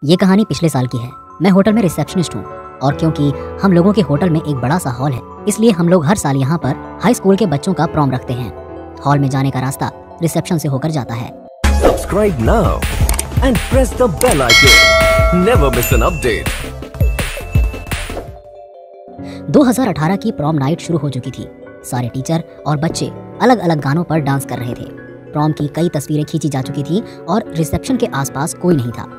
ये कहानी पिछले साल की है। मैं होटल में रिसेप्शनिस्ट हूँ और क्योंकि हम लोगों के होटल में एक बड़ा सा हॉल है, इसलिए हम लोग हर साल यहाँ पर हाई स्कूल के बच्चों का प्रॉम रखते हैं। हॉल में जाने का रास्ता रिसेप्शन से होकर जाता है। Subscribe now and press the bell icon. Never miss an update. 2018 की प्रॉम नाइट शुरू हो चुकी थी। सारे टीचर और बच्चे अलग अलग गानों पर डांस कर रहे थे। प्रॉम की कई तस्वीरें खींची जा चुकी थी और रिसेप्शन के आसपास कोई नहीं था।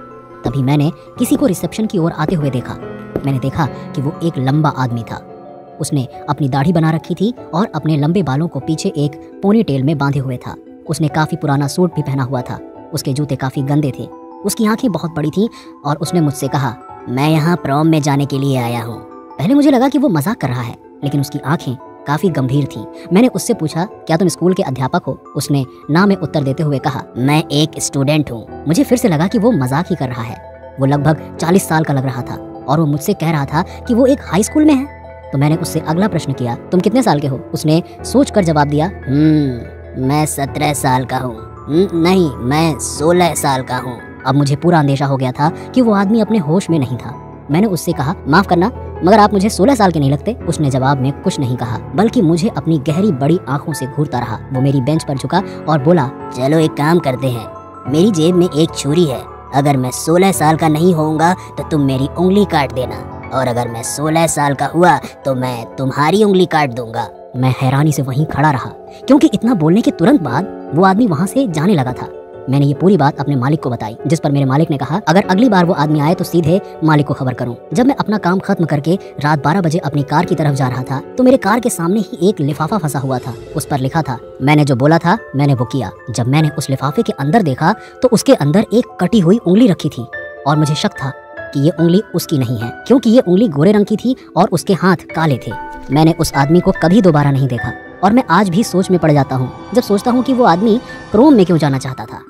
तभी मैंने किसी को रिसेप्शन की ओर आते हुए देखा। मैंने देखा कि वो एक लंबा आदमी था। उसने अपनी दाढ़ी बना रखी थी और अपने लंबे बालों को पीछे एक पोनी टेल में बांधे हुए था। उसने काफी पुराना सूट भी पहना हुआ था। उसके जूते काफी गंदे थे। उसकी आंखें बहुत बड़ी थीं और उसने मुझसे कहा, मैं यहाँ प्रॉम में जाने के लिए आया हूँ। पहले मुझे लगा कि वो मजाक कर रहा है, लेकिन उसकी आंखें काफी गंभीर थीं। मैंने उससे पूछा, क्या तुम स्कूल के अध्यापक हो? उसने ना में उत्तर देते हुए कहा, मैं एक स्टूडेंट हूँ। मुझे फिर से लगा कि वो मजाक ही कर रहा है। वो लगभग 40 साल का लग रहा था और वो मुझसे कह रहा था कि वो एक हाई स्कूल में है। तो मैंने उससे अगला प्रश्न किया, तुम कितने साल के हो? उसने सोचकर जवाब दिया, मैं 17 साल का हूँ। नहीं, मैं 16 साल का हूँ। अब मुझे पूरा अंदेशा हो गया था कि वो आदमी अपने होश में नहीं था। मैंने उससे कहा, माफ करना, मगर आप मुझे 16 साल के नहीं लगते। उसने जवाब में कुछ नहीं कहा, बल्कि मुझे अपनी गहरी बड़ी आंखों से घूरता रहा। वो मेरी बेंच पर झुका और बोला, चलो एक काम करते हैं, मेरी जेब में एक छुरी है। अगर मैं 16 साल का नहीं होऊंगा तो तुम मेरी उंगली काट देना, और अगर मैं 16 साल का हुआ तो मैं तुम्हारी उंगली काट दूंगा। मैं हैरानी से वहीं खड़ा रहा, क्योंकि इतना बोलने के तुरंत बाद वो आदमी वहां से जाने लगा था। मैंने ये पूरी बात अपने मालिक को बताई, जिस पर मेरे मालिक ने कहा, अगर अगली बार वो आदमी आए तो सीधे मालिक को खबर करूं। जब मैं अपना काम खत्म करके रात 12 बजे अपनी कार की तरफ जा रहा था तो मेरे कार के सामने ही एक लिफाफा फंसा हुआ था। उस पर लिखा था, मैंने जो बोला था मैंने वो किया। जब मैंने उस लिफाफे के अंदर देखा तो उसके अंदर एक कटी हुई उंगली रखी थी और मुझे शक था कि ये उंगली उसकी नहीं है, क्योंकि ये उंगली गोरे रंग की थी और उसके हाथ काले थे। मैंने उस आदमी को कभी दोबारा नहीं देखा और मैं आज भी सोच में पड़ जाता हूँ जब सोचता हूँ कि वो आदमी प्रोम में क्यों जाना चाहता था।